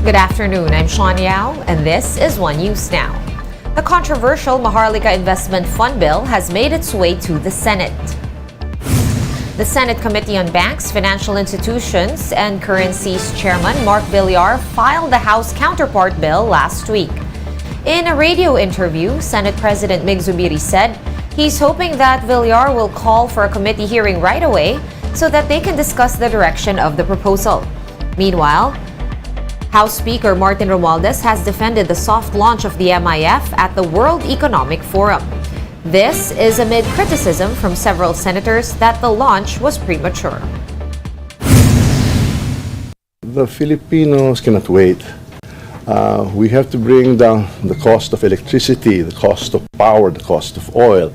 Good afternoon, I'm Sean Yao, and this is One News Now. The controversial Maharlika Investment Fund bill has made its way to the Senate. The Senate Committee on Banks, Financial Institutions, and Currencies Chairman Mark Villar filed the House counterpart bill last week. In a radio interview, Senate President Mig Zubiri said he's hoping that Villar will call for a committee hearing right away so that they can discuss the direction of the proposal. Meanwhile, House Speaker Martin Romualdez has defended the soft launch of the MIF at the World Economic Forum. This is amid criticism from several senators that the launch was premature. The Filipinos cannot wait. We have to bring down the cost of electricity, the cost of power, the cost of oil.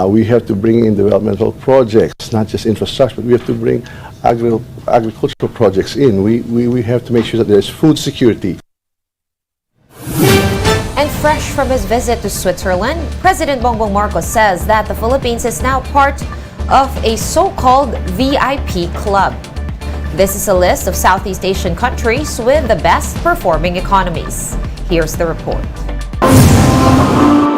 We have to bring in developmental projects, not just infrastructure, but we have to bring agricultural projects in. We have to make sure that there's food security. And fresh from his visit to Switzerland, President Bongbong Marcos says that the Philippines is now part of a so-called VIP club. This is a list of Southeast Asian countries with the best performing economies. Here's the report.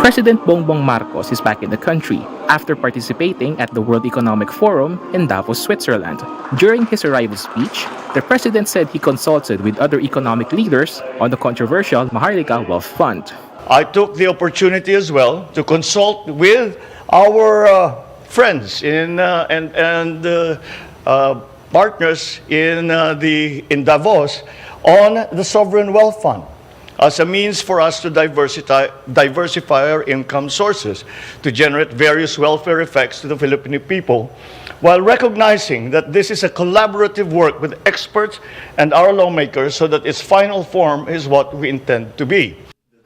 President Bongbong Marcos is back in the country after participating at the World Economic Forum in Davos, Switzerland. During his arrival speech, the president said he consulted with other economic leaders on the controversial Maharlika Wealth Fund. I took the opportunity as well to consult with our friends and partners in Davos on the Sovereign Wealth Fund as a means for us to diversify our income sources to generate various welfare effects to the Filipino people, while recognizing that this is a collaborative work with experts and our lawmakers so that its final form is what we intend to be.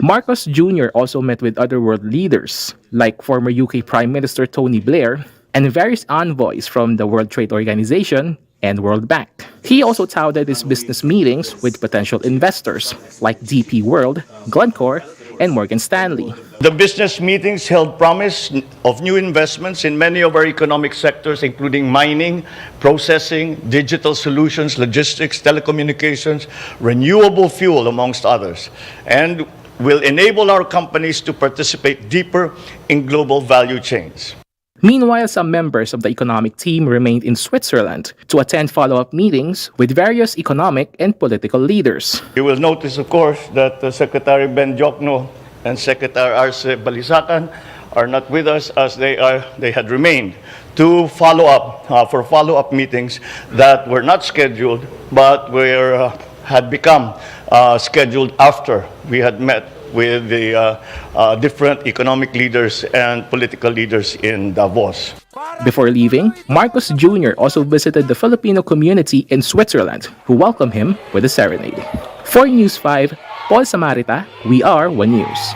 Marcos Jr. also met with other world leaders like former UK Prime Minister Tony Blair and various envoys from the World Trade Organization and World Bank. He also touted his business meetings with potential investors like DP World, Glencore, and Morgan Stanley. The business meetings held promise of new investments in many of our economic sectors, including mining, processing, digital solutions, logistics, telecommunications, renewable fuel, amongst others, and will enable our companies to participate deeper in global value chains. Meanwhile, some members of the economic team remained in Switzerland to attend follow-up meetings with various economic and political leaders. You will notice, of course, that Secretary Ben Jokno and Secretary Arce Balisacan are not with us as they had remained to follow up meetings that were not scheduled but had become scheduled after we had met with the different economic leaders and political leaders in Davos. Before leaving, Marcos Jr. also visited the Filipino community in Switzerland, who welcomed him with a serenade. For News 5, Paul Samarita, we are One News.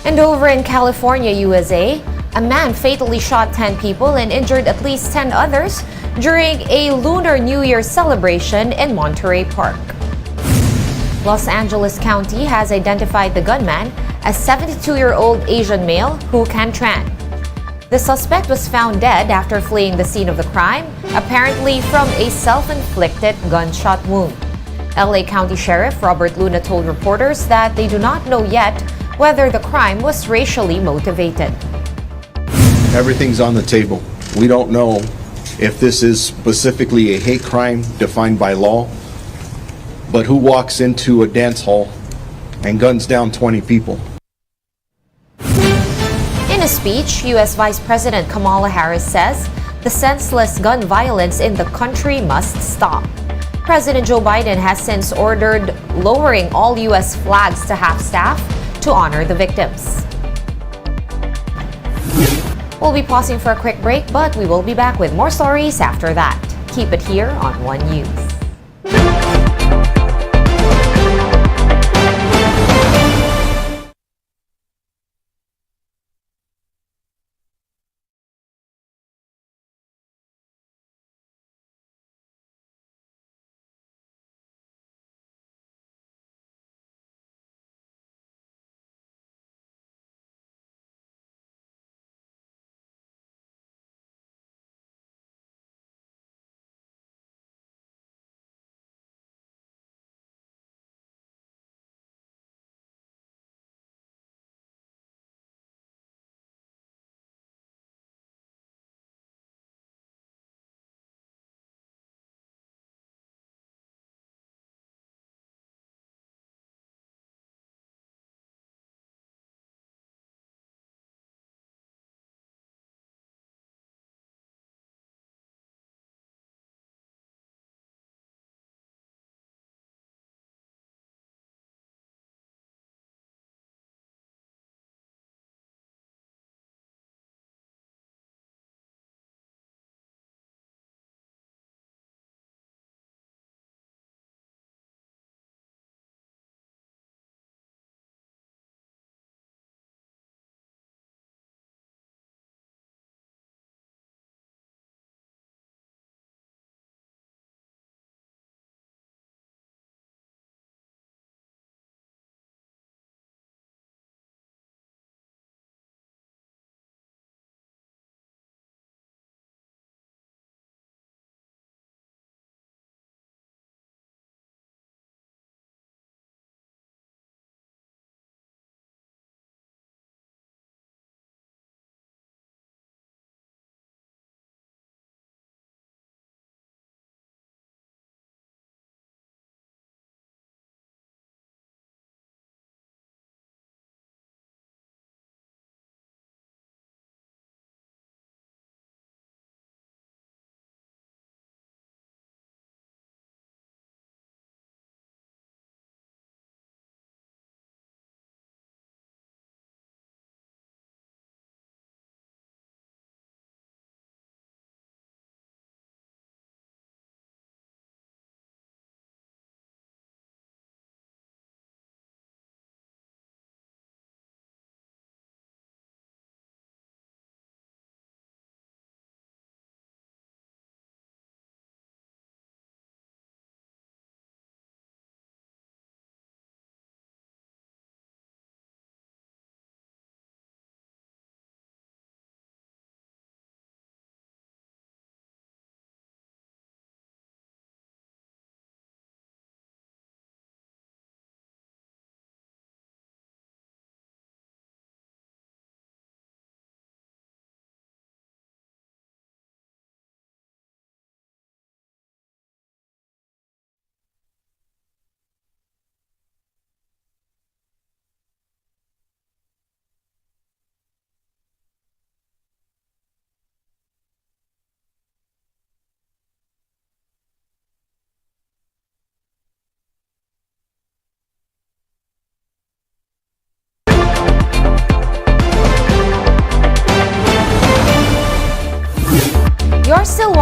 And over in California, USA, a man fatally shot 10 people and injured at least 10 others during a Lunar New Year celebration in Monterey Park. Los Angeles County has identified the gunman as 72-year-old Asian male Hu Can Tran. The suspect was found dead after fleeing the scene of the crime, apparently from a self-inflicted gunshot wound. LA County Sheriff Robert Luna told reporters that they do not know yet whether the crime was racially motivated. Everything's on the table. We don't know if this is specifically a hate crime defined by law, but who walks into a dance hall and guns down 20 people? In a speech, U.S. Vice President Kamala Harris says the senseless gun violence in the country must stop. President Joe Biden has since ordered lowering all U.S. flags to half-staff to honor the victims. We'll be pausing for a quick break, but we will be back with more stories after that. Keep it here on One News.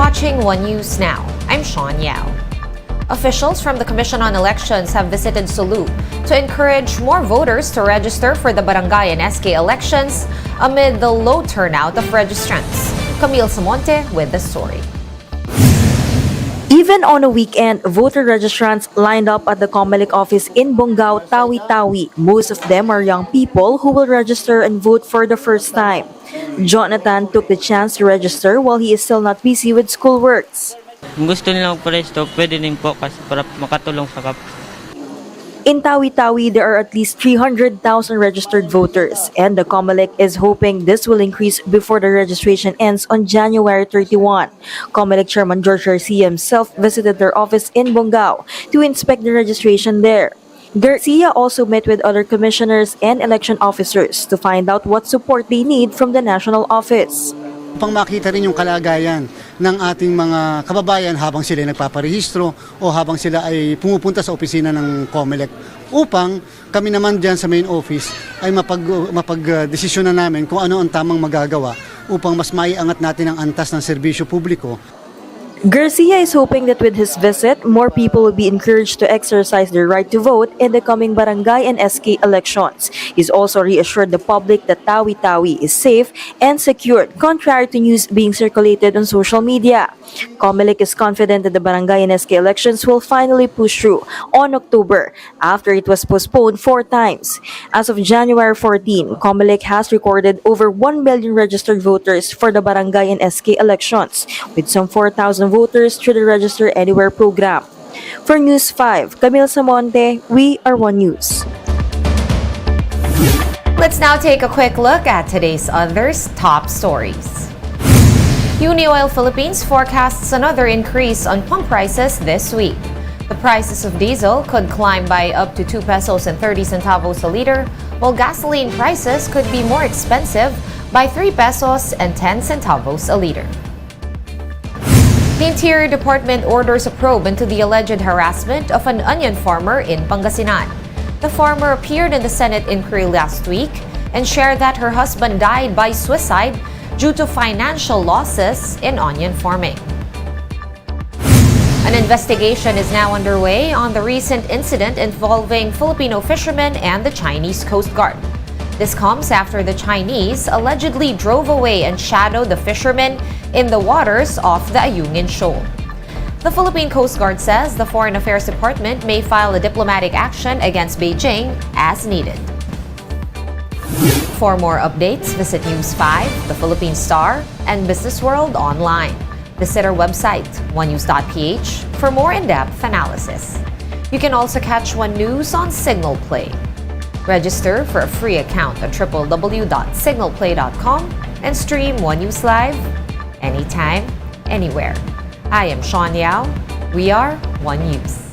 watching One News Now. I'm Sean Yao. Officials from the Commission on Elections have visited Sulu to encourage more voters to register for the barangay and SK elections amid the low turnout of registrants. Camille Samonte with the story. Even on a weekend, voter registrants lined up at the COMELEC office in Bongao, Tawi-Tawi. Most of them are young people who will register and vote for the first time. Jonathan took the chance to register while he is still not busy with schoolworks. Kung gusto nila magparesto, pwede din po kasi para makatulong sa In Tawi-Tawi, there are at least 300,000 registered voters, and the COMELEC is hoping this will increase before the registration ends on January 31. COMELEC Chairman George Garcia himself visited their office in Bongao to inspect the registration there. Garcia also met with other commissioners and election officers to find out what support they need from the national office. Upang makita rin yung kalagayan ng ating mga kababayan habang sila ay nagpaparehistro o habang sila ay pumupunta sa opisina ng COMELEC upang kami naman dyan sa main office ay mapag-desisyon na namin kung ano ang tamang magagawa upang mas maiangat natin ang antas ng serbisyo publiko. Garcia is hoping that with his visit, more people will be encouraged to exercise their right to vote in the coming barangay and SK elections. He's also reassured the public that Tawi-Tawi is safe and secured, contrary to news being circulated on social media. COMELEC is confident that the barangay and SK elections will finally push through on October after it was postponed 4 times. As of January 14, COMELEC has recorded over 1 million registered voters for the barangay and SK elections, with some 4,000 voters through the Register Anywhere program. For News 5, Camille Samonte, we are One News. Let's now take a quick look at today's others' top stories. Unioil Philippines forecasts another increase on pump prices this week. The prices of diesel could climb by up to 2 pesos and 30 centavos a liter, while gasoline prices could be more expensive by 3 pesos and 10 centavos a liter. The Interior Department orders a probe into the alleged harassment of an onion farmer in Pangasinan. The farmer appeared in the Senate inquiry last week and shared that her husband died by suicide due to financial losses in onion farming. An investigation is now underway on the recent incident involving Filipino fishermen and the Chinese Coast Guard. This comes after the Chinese allegedly drove away and shadowed the fishermen in the waters off the Ayungin Shoal. The Philippine Coast Guard says the Foreign Affairs Department may file a diplomatic action against Beijing as needed. For more updates, visit News 5, The Philippine Star, and Business World online. Visit our website, onenews.ph, for more in-depth analysis. You can also catch One News on Signal Play. Register for a free account at www.signalplay.com and stream One News Live anytime, anywhere. I am Sean Yao. We are One News.